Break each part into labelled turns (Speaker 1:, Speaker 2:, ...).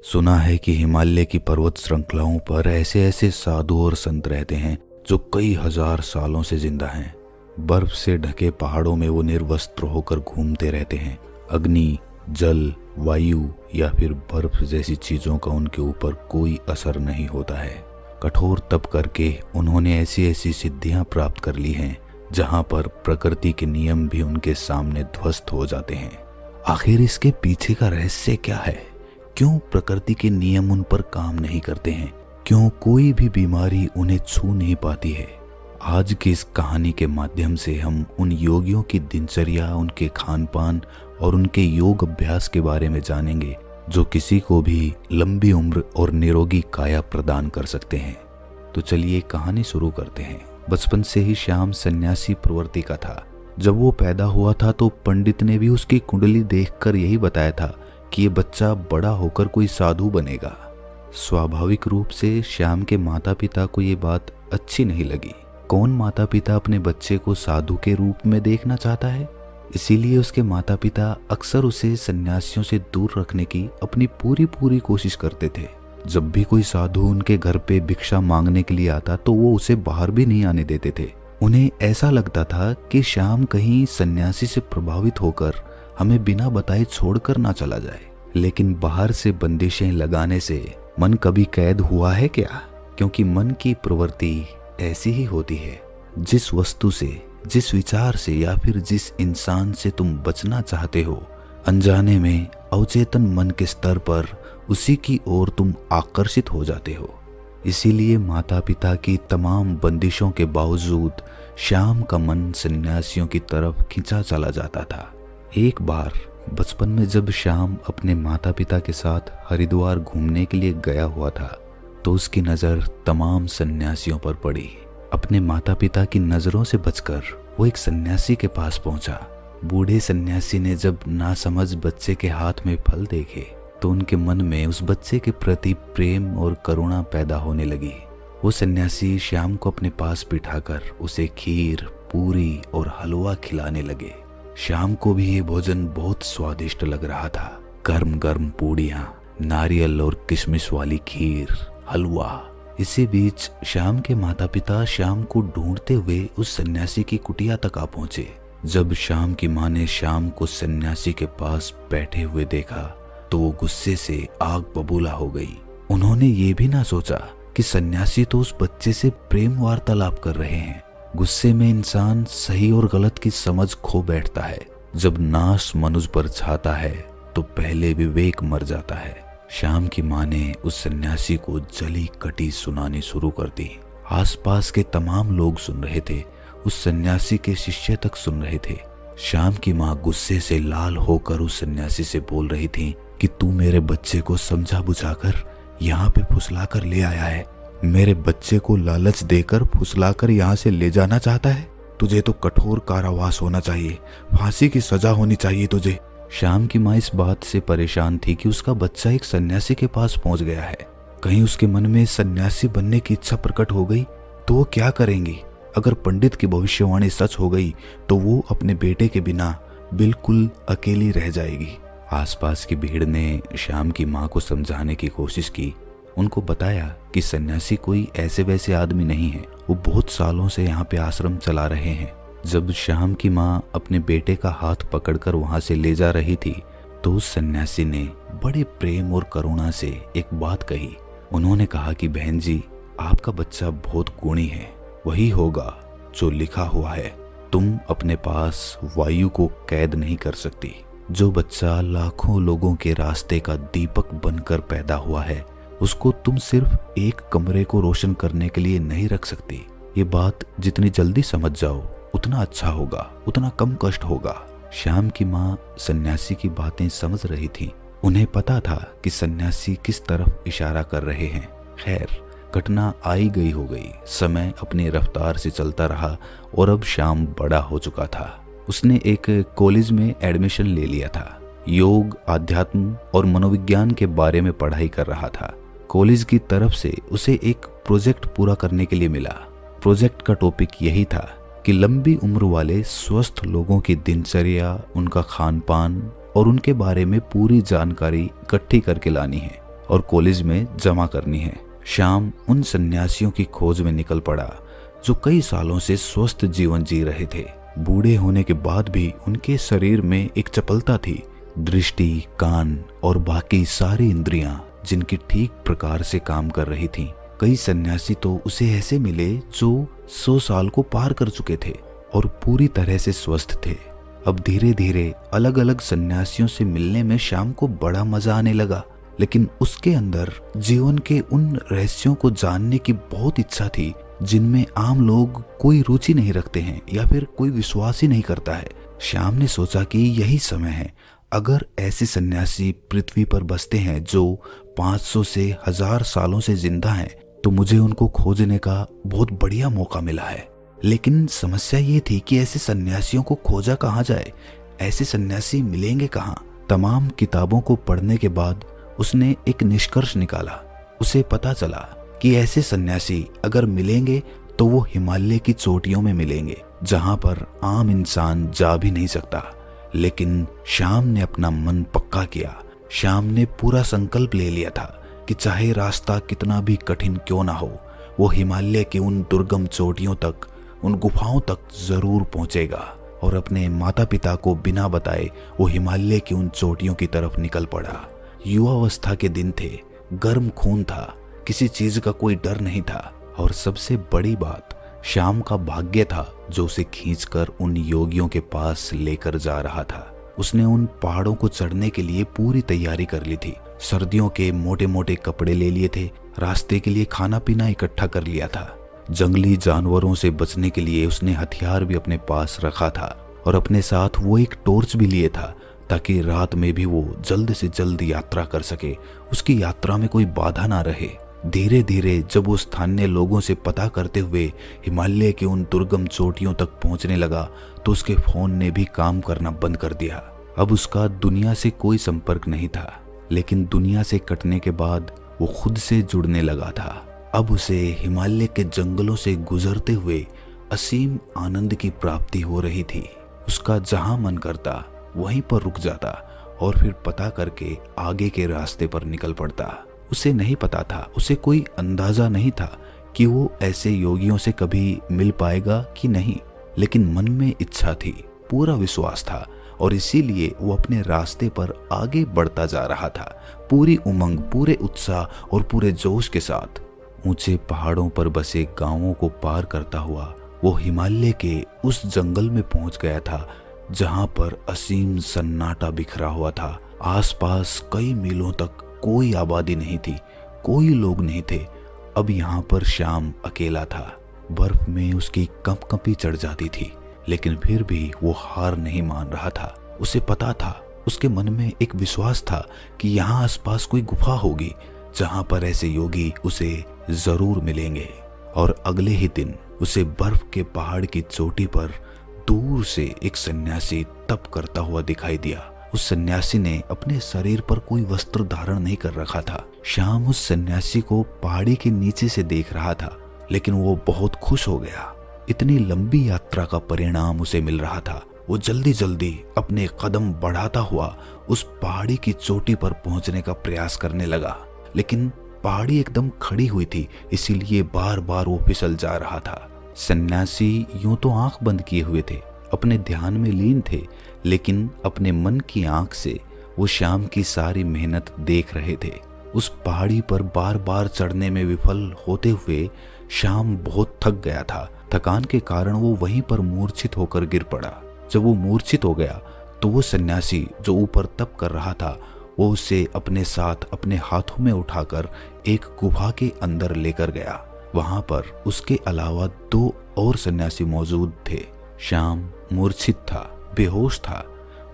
Speaker 1: सुना है कि हिमालय की पर्वत श्रृंखलाओं पर ऐसे ऐसे साधु और संत रहते हैं जो कई हजार सालों से जिंदा हैं। बर्फ से ढके पहाड़ों में वो निर्वस्त्र होकर घूमते रहते हैं। अग्नि, जल, वायु या फिर बर्फ जैसी चीजों का उनके ऊपर कोई असर नहीं होता है। कठोर तप करके उन्होंने ऐसी ऐसी सिद्धियां प्राप्त कर ली हैं जहां पर प्रकृति के नियम भी उनके सामने ध्वस्त हो जाते हैं। आखिर इसके पीछे का रहस्य क्या है? क्यों प्रकृति के नियम उन पर काम नहीं करते हैं? क्यों कोई भी बीमारी उन्हें छू नहीं पाती है? आज की इस कहानी के माध्यम से हम उन योगियों की दिनचर्या, उनके खान पान और उनके योग अभ्यास के बारे में जानेंगे जो किसी को भी लंबी उम्र और निरोगी काया प्रदान कर सकते हैं। तो चलिए कहानी शुरू करते हैं। बचपन से ही श्याम सन्यासी प्रवृत्ति का था। जब वो पैदा हुआ था तो पंडित ने भी उसकी कुंडली देखकर यही बताया था कि ये बच्चा बड़ा होकर कोई साधु बनेगा। स्वाभाविक रूप से श्याम के माता पिता को ये बात अच्छी नहीं लगी। कौन माता पिता अपने बच्चे को साधु के रूप में देखना चाहता है? इसीलिए उसके माता पिता अक्सर उसे सन्यासियों से दूर रखने की अपनी पूरी कोशिश करते थे। जब भी कोई साधु उनके घर पे भिक्षा मांगने के लिए आता तो वो उसे बाहर भी नहीं आने देते थे। उन्हें ऐसा लगता था कि श्याम कहीं सन्यासी से प्रभावित होकर हमें बिना बताए छोड़कर ना चला जाए। लेकिन बाहर से बंदिशें लगाने से मन कभी कैद हुआ है क्या? क्योंकि मन की प्रवृत्ति ऐसी ही होती है। जिस वस्तु से, जिस विचार से या फिर जिस इंसान से तुम बचना चाहते हो, अनजाने में अवचेतन मन के स्तर पर उसी की ओर तुम आकर्षित हो जाते हो। इसीलिए माता पिता की तमाम बंदिशों के बावजूद श्याम का मन सन्यासियों की तरफ खिंचा चला जाता था। एक बार बचपन में जब श्याम अपने माता पिता के साथ हरिद्वार घूमने के लिए गया हुआ था तो उसकी नज़र तमाम सन्यासियों पर पड़ी। अपने माता पिता की नज़रों से बचकर वो एक सन्यासी के पास पहुंचा। बूढ़े सन्यासी ने जब नासमझ बच्चे के हाथ में फल देखे तो उनके मन में उस बच्चे के प्रति प्रेम और करुणा पैदा होने लगी। वो सन्यासी श्याम को अपने पास बिठाकर उसे खीर, पूरी और हलवा खिलाने लगे। श्याम को भी ये भोजन बहुत स्वादिष्ट लग रहा था। गर्म गर्म पूड़ियाँ, नारियल और किशमिश वाली खीर, हलवा। इसी बीच श्याम के माता पिता श्याम को ढूंढते हुए उस सन्यासी की कुटिया तक आ पहुंचे। जब श्याम की माँ ने श्याम को सन्यासी के पास बैठे हुए देखा तो वो गुस्से से आग बबूला हो गई। उन्होंने ये भी ना सोचा कि सन्यासी तो उस बच्चे से प्रेम वार्तालाप कर रहे हैं। गुस्से में इंसान सही और गलत की समझ खो बैठता है। जब नाश मनुष्य पर छाता है तो पहले विवेक मर जाता है। श्याम की माँ ने उस सन्यासी को जली कटी सुनानी शुरू कर दी। आसपास के तमाम लोग सुन रहे थे, उस सन्यासी के शिष्य तक सुन रहे थे। श्याम की माँ गुस्से से लाल होकर उस सन्यासी से बोल रही थी कि तू मेरे बच्चे को समझा बुझाकर यहाँ पे फुसला कर ले आया है। मेरे बच्चे को लालच देकर फुसलाकर यहाँ से ले जाना चाहता है। तुझे तो कठोर कारावास होना चाहिए, फांसी की सजा होनी चाहिए तुझे। श्याम की माँ इस बात से परेशान थी कि उसका बच्चा एक सन्यासी के पास पहुंच गया है। कहीं उसके मन में सन्यासी बनने की इच्छा प्रकट हो गई तो वो क्या करेंगी? अगर पंडित की भविष्यवाणी सच हो गई तो वो अपने बेटे के बिना बिल्कुल अकेली रह जाएगी। आसपास की भीड़ ने श्याम की माँ को समझाने की कोशिश की। उनको बताया कि सन्यासी कोई ऐसे वैसे आदमी नहीं है, वो बहुत सालों से यहाँ पे आश्रम चला रहे हैं। जब श्याम की माँ अपने बेटे का हाथ पकड़कर वहां से ले जा रही थी तो उस सन्यासी ने बड़े प्रेम और करुणा से एक बात कही। उन्होंने कहा कि बहन जी, आपका बच्चा बहुत गुणी है, वही होगा जो लिखा हुआ है। तुम अपने पास वायु को कैद नहीं कर सकती। जो बच्चा लाखों लोगों के रास्ते का दीपक बनकर पैदा हुआ है उसको तुम सिर्फ एक कमरे को रोशन करने के लिए नहीं रख सकती। ये बात जितनी जल्दी समझ जाओ उतना अच्छा होगा, उतना कम कष्ट होगा। श्याम की माँ सन्यासी की बातें समझ रही थी। उन्हें पता था कि सन्यासी किस तरफ इशारा कर रहे हैं। खैर, घटना आई गई हो गई। समय अपनी रफ्तार से चलता रहा और अब श्याम बड़ा हो चुका था। उसने एक कॉलेज में एडमिशन ले लिया था। योग, आध्यात्म और मनोविज्ञान के बारे में पढ़ाई कर रहा था। कॉलेज की तरफ से उसे एक प्रोजेक्ट पूरा करने के लिए मिला। प्रोजेक्ट का टॉपिक यही था कि लंबी उम्र वाले स्वस्थ लोगों की दिनचर्या, उनका खान पान और उनके बारे में पूरी जानकारी इकट्ठी करके लानी है। और कॉलेज में जमा करनी है। श्याम उन सन्यासियों की खोज में निकल पड़ा जो कई सालों से स्वस्थ जीवन जी रहे थे। बूढ़े होने के बाद भी उनके शरीर में एक चपलता थी, दृष्टि, कान और बाकी सारी इंद्रियां जिनकी ठीक प्रकार से काम कर रही थीं। कई सन्यासी तो उसे ऐसे मिले जो 100 साल को पार कर चुके थे और पूरी तरह से स्वस्थ थे। अब धीरे धीरे अलग अलग सन्यासियों से मिलने में श्याम को बड़ा मजा आने लगा, लेकिन उसके अंदर जीवन के उन रहस्यों को जानने की बहुत इच्छा थी जिनमें आम लोग कोई रुचि नहीं रखते हैं या फिर कोई विश्वास ही नहीं करता है। श्याम ने सोचा कि यही समय है। अगर ऐसे सन्यासी पृथ्वी पर बसते हैं जो 500 से 1000 सालों से जिंदा हैं, तो मुझे उनको खोजने का बहुत बढ़िया मौका मिला है। लेकिन समस्या ये थी कि ऐसे सन्यासियों को खोजा कहाँ जाए, ऐसे सन्यासी मिलेंगे कहाँ। तमाम किताबों को पढ़ने के बाद उसने एक निष्कर्ष निकाला। उसे पता चला कि ऐसे सन्यासी अगर मिलेंगे तो वो हिमालय की चोटियों में मिलेंगे, जहां पर आम इंसान जा भी नहीं सकता। लेकिन श्याम ने अपना मन पक्का किया। श्याम ने पूरा संकल्प ले लिया था कि चाहे रास्ता कितना भी कठिन क्यों ना हो, वो हिमालय की उन दुर्गम चोटियों तक, उन गुफाओं तक जरूर पहुंचेगा। और अपने माता पिता को बिना बताए वो हिमालय की उन चोटियों की तरफ निकल पड़ा। युवावस्था के दिन थे, गर्म खून था, किसी चीज का कोई डर नहीं था। और सबसे बड़ी बात, श्याम का भाग्य था जो उसे खींचकर उन योगियों के पास लेकर जा रहा था। उसने उन पहाड़ों को चढ़ने के लिए पूरी तैयारी कर ली थी। सर्दियों के मोटे मोटे कपड़े ले लिए थे, रास्ते के लिए खाना पीना इकट्ठा कर लिया था। जंगली जानवरों से बचने के लिए उसने हथियार भी अपने पास रखा था और अपने साथ वो एक टॉर्च भी लिए था ताकि रात में भी वो जल्द से जल्द यात्रा कर सके, उसकी यात्रा में कोई बाधा ना रहे। धीरे धीरे जब वो स्थानीय लोगों से पता करते हुए हिमालय के उन दुर्गम चोटियों तक पहुंचने लगा तो उसके फोन ने भी काम करना बंद कर दिया। अब उसका दुनिया से कोई संपर्क नहीं था, लेकिन दुनिया से कटने के बाद वो खुद से जुड़ने लगा था। अब उसे हिमालय के जंगलों से गुजरते हुए असीम आनंद की प्राप्ति हो रही थी। उसका जहां मन करता वहीं पर रुक जाता और फिर पता करके आगे के रास्ते पर निकल पड़ता। उसे नहीं पता था, उसे कोई अंदाजा नहीं था कि वो ऐसे योगियों से कभी मिल पाएगा कि नहीं, लेकिन मन में इच्छा थी, पूरा विश्वास था और इसीलिए वो अपने रास्ते पर आगे बढ़ता जा रहा था, पूरी उमंग, पूरे उत्साह और पूरे जोश के साथ। ऊंचे पहाड़ों पर बसे गांवों को पार करता हुआ वो हिमालय के उस जंगल में पहुंच गया था जहां पर असीम सन्नाटा बिखरा हुआ था। आसपास कई मीलों तक कोई आबादी नहीं थी, कोई लोग नहीं थे। अब यहाँ पर श्याम अकेला था। बर्फ में उसकी कंपकंपी चढ़ जाती थी, लेकिन फिर भी वो हार नहीं मान रहा था। उसे पता था, उसके मन में एक विश्वास था कि यहाँ आसपास कोई गुफा होगी जहाँ पर ऐसे योगी उसे जरूर मिलेंगे। और अगले ही दिन उसे बर्फ के पहाड़ की चोटी पर दूर से एक सन्यासी तप करता हुआ दिखाई दिया। उस सन्यासी ने अपने शरीर पर कोई वस्त्र धारण नहीं कर रखा था। श्याम उस सन्यासी को पहाड़ी के नीचे से देख रहा था, लेकिन वो बहुत खुश हो गया। इतनी लंबी यात्रा का परिणाम उसे मिल रहा था। वो जल्दी जल्दी अपने कदम बढ़ाता हुआ उस पहाड़ी की चोटी पर पहुंचने का प्रयास करने लगा, लेकिन पहाड़ी एकदम खड़ी हुई थी, इसीलिए बार बार वो फिसल जा रहा था। सन्यासी यूं तो आंख बंद किए हुए थे, अपने ध्यान में लीन थे, लेकिन अपने मन की आंख से वो श्याम की सारी मेहनत देख रहे थे। उस पहाड़ी पर बार बार चढ़ने में विफल होते हुए श्याम बहुत थक गया था। थकान के कारण वो वहीं पर मूर्छित होकर गिर पड़ा। जब वो मूर्छित हो गया तो वो सन्यासी जो ऊपर तप कर रहा था, वो उसे अपने साथ अपने हाथों में उठाकर एक गुफा के अंदर लेकर गया। वहां पर उसके अलावा 2 और सन्यासी मौजूद थे। श्याम मूर्छित था, बेहोश था,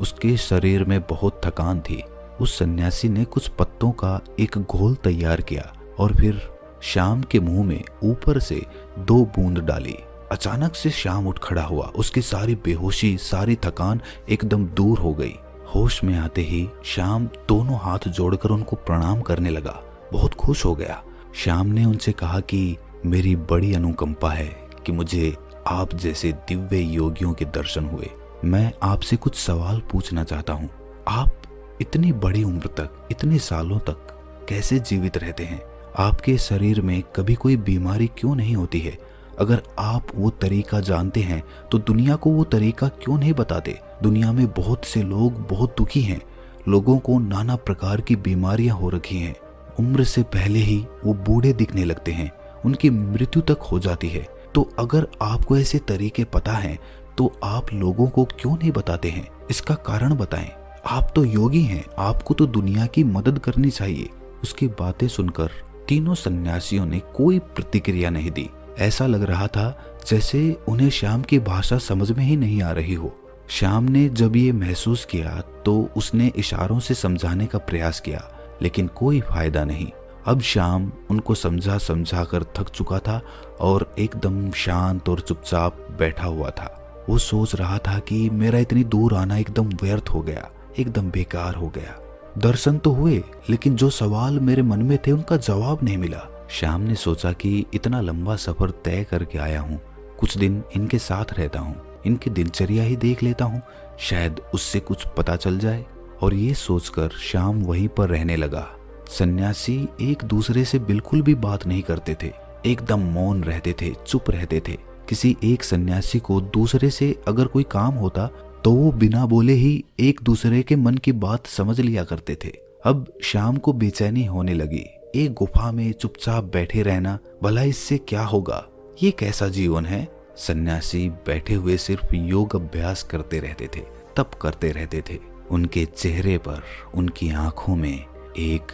Speaker 1: उसके शरीर में बहुत थकान थी। उस सन्यासी ने कुछ पत्तों का एक घोल तैयार किया और फिर श्याम के मुंह में ऊपर से 2 बूंद डाली। अचानक से श्याम उठ खड़ा हुआ, उसकी सारी बेहोशी, सारी थकान एकदम दूर हो गई। होश में आते ही श्याम दोनों हाथ जोड़कर उनको प्रणाम करने लगा, बहुत खुश हो गया। श्याम ने उनसे कहा कि मेरी बड़ी अनुकंपा है कि मुझे आप जैसे दिव्य योगियों के दर्शन हुए। मैं आपसे कुछ सवाल पूछना चाहता हूँ। आप इतनी बड़ी उम्र तक, इतने सालों तक कैसे जीवित रहते हैं? आपके शरीर में कभी कोई बीमारी क्यों नहीं होती है? अगर आप वो तरीका जानते हैं तो दुनिया को वो तरीका क्यों नहीं बताते? दुनिया में बहुत से लोग बहुत दुखी हैं। लोगों को नाना प्रकार की बीमारियां हो रखी हैं। उम्र से पहले ही वो बूढ़े दिखने लगते हैं, उनकी मृत्यु तक हो जाती है। तो अगर आपको ऐसे तरीके पता हैं तो आप लोगों को क्यों नहीं बताते हैं? इसका कारण बताएं। आप तो योगी हैं, आपको तो दुनिया की मदद करनी चाहिए। उसकी बातें सुनकर तीनों सन्यासियों ने कोई प्रतिक्रिया नहीं दी। ऐसा लग रहा था जैसे उन्हें श्याम की भाषा समझ में ही नहीं आ रही हो। श्याम ने जब ये महसूस किया तो उसने इशारों से समझाने का प्रयास किया, लेकिन कोई फायदा नहीं। अब श्याम उनको समझा समझा कर थक चुका था और एकदम शांत और चुपचाप बैठा हुआ था। वो सोच रहा था कि मेरा इतनी दूर आना एकदम व्यर्थ हो गया, एकदम बेकार हो गया। दर्शन तो हुए, लेकिन जो सवाल मेरे मन में थे उनका जवाब नहीं मिला। श्याम ने सोचा कि इतना लंबा सफर तय करके आया हूँ, कुछ दिन इनके साथ रहता हूँ, इनकी दिनचर्या ही देख लेता हूँ, शायद उससे कुछ पता चल जाए। और ये सोचकर श्याम वहीं पर रहने लगा। सन्यासी एक दूसरे से बिल्कुल भी बात नहीं करते थे, एकदम मौन रहते थे, चुप रहते थे। किसी एक सन्यासी को दूसरे से अगर कोई काम होता तो वो बिना बोले ही एक दूसरे के मन की बात समझ लिया करते थे। अब श्याम को बेचैनी होने लगी। एक गुफा में चुपचाप बैठे रहना, भला इससे क्या होगा? ये कैसा जीवन है? सन्यासी बैठे हुए सिर्फ योग अभ्यास करते रहते थे, तप करते रहते थे। उनके चेहरे पर, उनकी आंखों में एक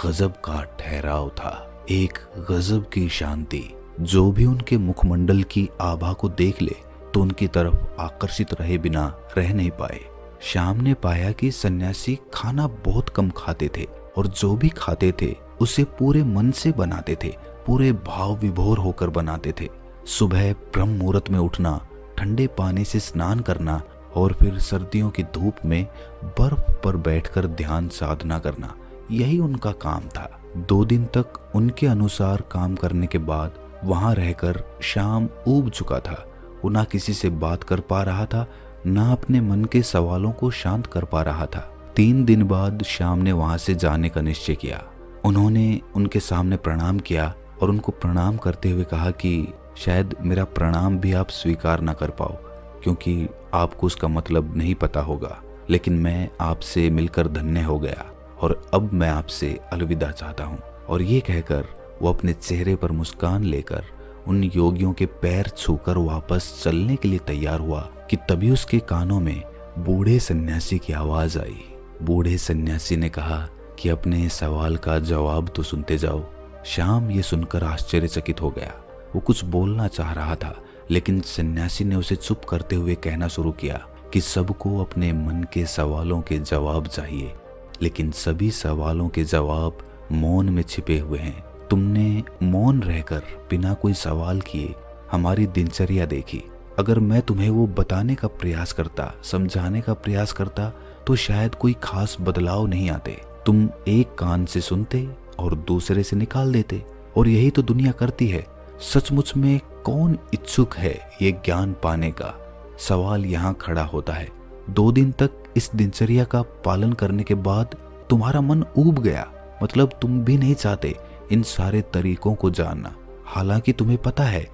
Speaker 1: गजब का ठहराव था, एक गजब की शांति। जो भी उनके मुखमंडल की आभा को देख ले तो उनकी तरफ आकर्षित रहे बिना रह नहीं पाए। श्याम ने पाया कि सन्यासी खाना बहुत कम खाते थे और जो भी खाते थे उसे पूरे मन से बनाते थे, पूरे भाव विभोर होकर बनाते थे। सुबह ब्रह्म मुहूर्त में उठना, ठंडे पानी से स्नान करना और फिर सर्दियों की धूप में बर्फ पर बैठकर ध्यान साधना करना, यही उनका काम था। 2 दिन तक उनके अनुसार काम करने के बाद वहां रहकर श्याम ऊब चुका था। वो ना किसी से बात कर पा रहा था, ना अपने मन के सवालों को शांत कर पा रहा था। 3 दिन बाद श्याम ने वहां से जाने का निश्चय किया। उन्होंने उनके सामने प्रणाम किया और उनको प्रणाम करते हुए कहा कि शायद मेरा प्रणाम भी आप स्वीकार ना कर पाओ, क्योंकि आपको उसका मतलब नहीं पता होगा, लेकिन मैं आपसे मिलकर धन्य हो गया और अब मैं आपसे अलविदा चाहता हूँ। और ये कहकर वो अपने चेहरे पर मुस्कान लेकर उन योगियों के पैर छूकर वापस चलने के लिए तैयार हुआ कि तभी उसके कानों में बूढ़े सन्यासी की आवाज आई। बूढ़े सन्यासी ने कहा कि अपने सवाल का जवाब तो सुनते जाओ। श्याम ये सुनकर आश्चर्यचकित हो गया। वो कुछ बोलना चाह रहा था, लेकिन सन्यासी ने उसे चुप करते हुए कहना शुरू किया कि सबको अपने मन के सवालों के जवाब चाहिए, लेकिन सभी सवालों के जवाब मौन में छिपे हुए हैं। तुमने मौन रहकर बिना कोई सवाल किए हमारी दिनचर्या देखी। अगर मैं तुम्हें वो बताने का प्रयास करता, समझाने का प्रयास करता, तो शायद कोई खास बदलाव नहीं आते। तुम एक कान से सुनते और दूसरे से निकाल देते, और यही तो दुनिया करती है। सचमुच में कौन इच्छुक है ये ज्ञान पाने का? सवाल यहाँ खड़ा होता है। 2 दिन तक इस दिनचर्या का पालन करने के बाद तुम्हारा मन ऊब गया, मतलब तुम भी नहीं चाहते इन सारे तरीकों को जानना। हालांकि तुम्हें पता है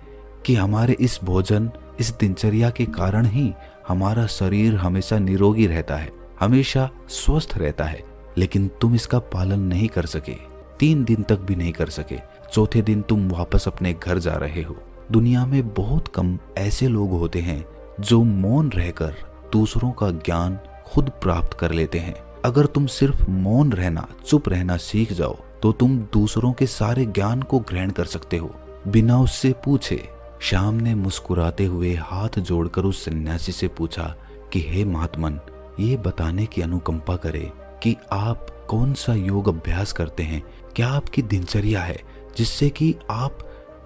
Speaker 1: कि हमारे इस भोजन, इस दिनचर्या के कारण ही हमारा शरीर हमेशा निरोगी रहता है, हमेशा स्वस्थ रहता है, लेकिन तुम इसका पालन नहीं कर सके। 3 दिन तक भी नहीं कर सके। चौथे दिन तुम वापस अपने घर जा रहे हो। दुनिया में बहुत कम ऐसे लोग होते हैं जो मौन रहकर दूसरों का ज्ञान खुद प्राप्त कर लेते हैं। अगर तुम सिर्फ मौन रहना, चुप रहना सीख जाओ तो तुम दूसरों के सारे ज्ञान को ग्रहण कर सकते हो बिना उससे पूछे। श्याम ने मुस्कुराते हुए हाथ जोड़कर उस सन्यासी से पूछा कि हे महात्मन, ये बताने की अनुकंपा करे कि आप कौन सा योग अभ्यास करते हैं, क्या आपकी दिनचर्या है जिससे कि आप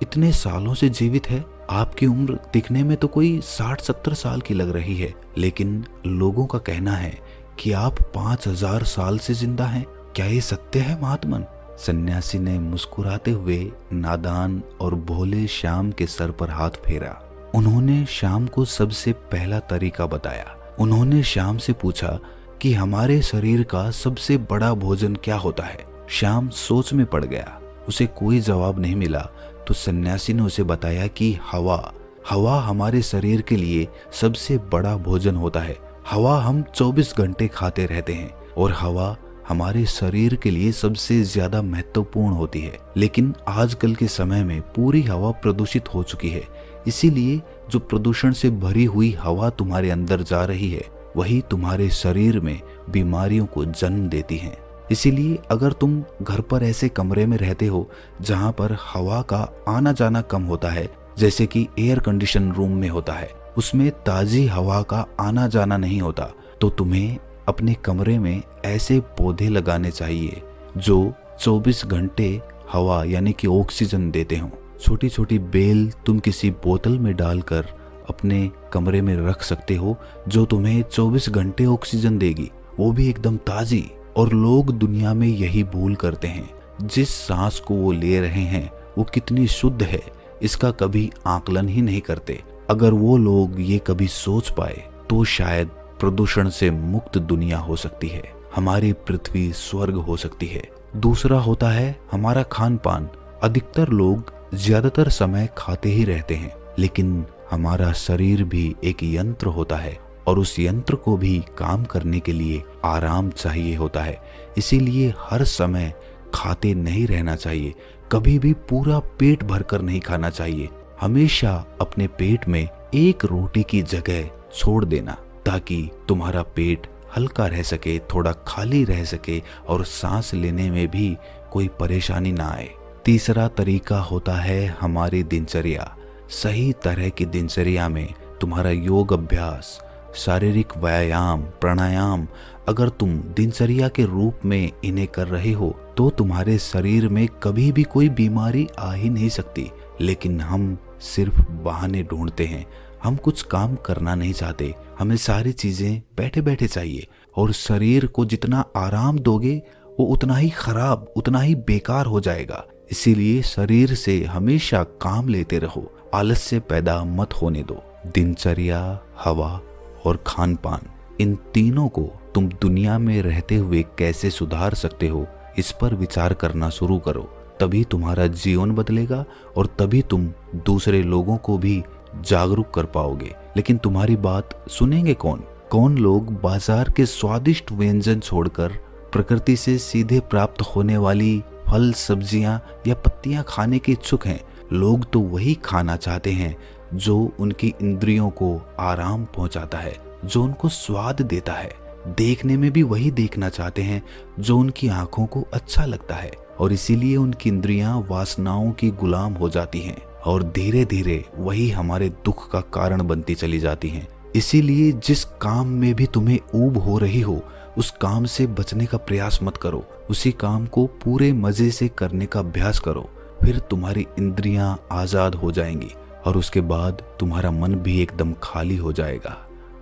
Speaker 1: इतने सालों से जीवित है। आपकी उम्र दिखने में तो कोई 60-70 साल की लग रही है, लेकिन लोगों का कहना है कि आप 5000 साल से जिंदा हैं। क्या ये सत्य है महात्मन? सन्यासी ने मुस्कुराते हुए नादान और भोले श्याम के सर पर हाथ फेरा। उन्होंने श्याम को सबसे पहला तरीका बताया। उन्होंने श्याम से पूछा कि हमारे शरीर का सबसे बड़ा भोजन क्या होता है। श्याम सोच में पड़ गया। उसे कोई जवाब नहीं मिला तो सन्यासी ने उसे बताया कि हवा हमारे शरीर के लिए सबसे बड़ा भोजन होता है। हवा हम 24 घंटे खाते रहते हैं और हवा हमारे शरीर के लिए सबसे ज्यादा महत्वपूर्ण होती है। लेकिन आजकल के समय में पूरी हवा प्रदूषित हो चुकी है, इसीलिए जो प्रदूषण से भरी हुई हवा तुम्हारे अंदर जा रही है वही तुम्हारे शरीर में बीमारियों को जन्म देती है। इसीलिए अगर तुम घर पर ऐसे कमरे में रहते हो जहां पर हवा का आना जाना कम होता है, जैसे कि एयर कंडीशन रूम में होता है, उसमें ताजी हवा का आना जाना नहीं होता, तो तुम्हें अपने कमरे में ऐसे पौधे लगाने चाहिए जो 24 घंटे हवा यानी कि ऑक्सीजन देते हों। छोटी छोटी बेल तुम किसी बोतल में डालकर अपने कमरे में रख सकते हो जो तुम्हें 24 घंटे ऑक्सीजन देगी, वो भी एकदम ताजी। और लोग दुनिया में यही भूल करते हैं, जिस सांस को वो ले रहे हैं वो कितनी शुद्ध है इसका कभी आकलन ही नहीं करते। अगर वो लोग ये कभी सोच पाए तो शायद प्रदूषण से मुक्त दुनिया हो सकती है, हमारी पृथ्वी स्वर्ग हो सकती है। दूसरा होता है हमारा खान पान। अधिकतर लोग ज्यादातर समय खाते ही रहते हैं, लेकिन हमारा शरीर भी एक यंत्र होता है और उस यंत्र को भी काम करने के लिए आराम चाहिए होता है। इसीलिए हर समय खाते नहीं रहना चाहिए, कभी भी पूरा पेट भरकर नहीं खाना चाहिए। हमेशा अपने पेट में एक रोटी की जगह छोड़ देना ताकि तुम्हारा पेट हल्का रह सके, थोड़ा खाली रह सके और सांस लेने में भी कोई परेशानी ना आए। तीसरा तरीका होता है हमारी दिनचर्या। सही तरह की दिनचर्या में तुम्हारा योग अभ्यास, शारीरिक व्यायाम, प्राणायाम अगर तुम दिनचर्या के रूप में इन्हें कर रहे हो तो तुम्हारे शरीर में कभी भी कोई बीमारी आ ही नहीं सकती। लेकिन हम सिर्फ बहाने ढूंढते हैं, हम कुछ काम करना नहीं चाहते, हमें सारी चीजें बैठे बैठे चाहिए। और शरीर को जितना आराम दोगे वो उतना ही खराब, उतना ही बेकार हो जाएगा। इसीलिए शरीर से हमेशा काम लेते रहो, आलस्य पैदा मत होने दो। दिनचर्या, हवा और खान पान, इन तीनों को तुम दुनिया में रहते हुए कैसे सुधार सकते हो इस पर विचार करना शुरू करो, तभी तुम्हारा जीवन बदलेगा और तभी तुम दूसरे लोगों को भी जागरूक कर पाओगे। लेकिन तुम्हारी बात सुनेंगे कौन? कौन लोग बाजार के स्वादिष्ट व्यंजन छोड़कर प्रकृति से सीधे प्राप्त होने वाली फल, सब्जियां या पत्तियां खाने के इच्छुक हैं? लोग तो वही खाना चाहते हैं जो उनकी इंद्रियों को आराम पहुंचाता है, जो उनको स्वाद देता है। देखने में भी वही देखना चाहते हैं जो उनकी आंखों को अच्छा लगता है, और इसीलिए उनकी इंद्रियां वासनाओं की गुलाम हो जाती हैं और धीरे धीरे वही हमारे दुख का कारण बनती चली जाती हैं। इसीलिए जिस काम में भी तुम्हें ऊब हो रही हो उस काम से बचने का प्रयास मत करो, उसी काम को पूरे मजे से करने का अभ्यास करो। फिर तुम्हारी इंद्रियां आजाद हो जाएंगी और उसके बाद तुम्हारा मन भी एकदम खाली हो जाएगा,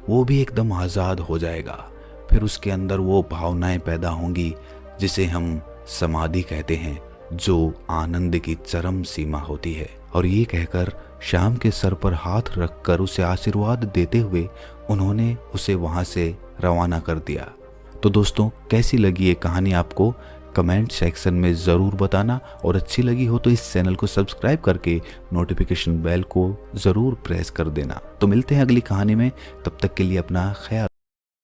Speaker 1: वो भी एकदम आजाद हो जाएगा। फिर उसके अंदर वो भावनाएं पैदा होंगी जिसे हम समाधि कहते हैं, जो आनंद की चरम सीमा होती है। और ये कहकर श्याम के सर पर हाथ रखकर उसे आशीर्वाद देते हुए उन्होंने उसे वहां से रवाना कर दिया। तो दोस्तों, कैसी लगी ये कहानी आपको? कमेंट सेक्शन में ज़रूर बताना, और अच्छी लगी हो तो इस चैनल को सब्सक्राइब करके नोटिफिकेशन बेल को ज़रूर प्रेस कर देना। तो मिलते हैं अगली कहानी में, तब तक के लिए अपना ख्याल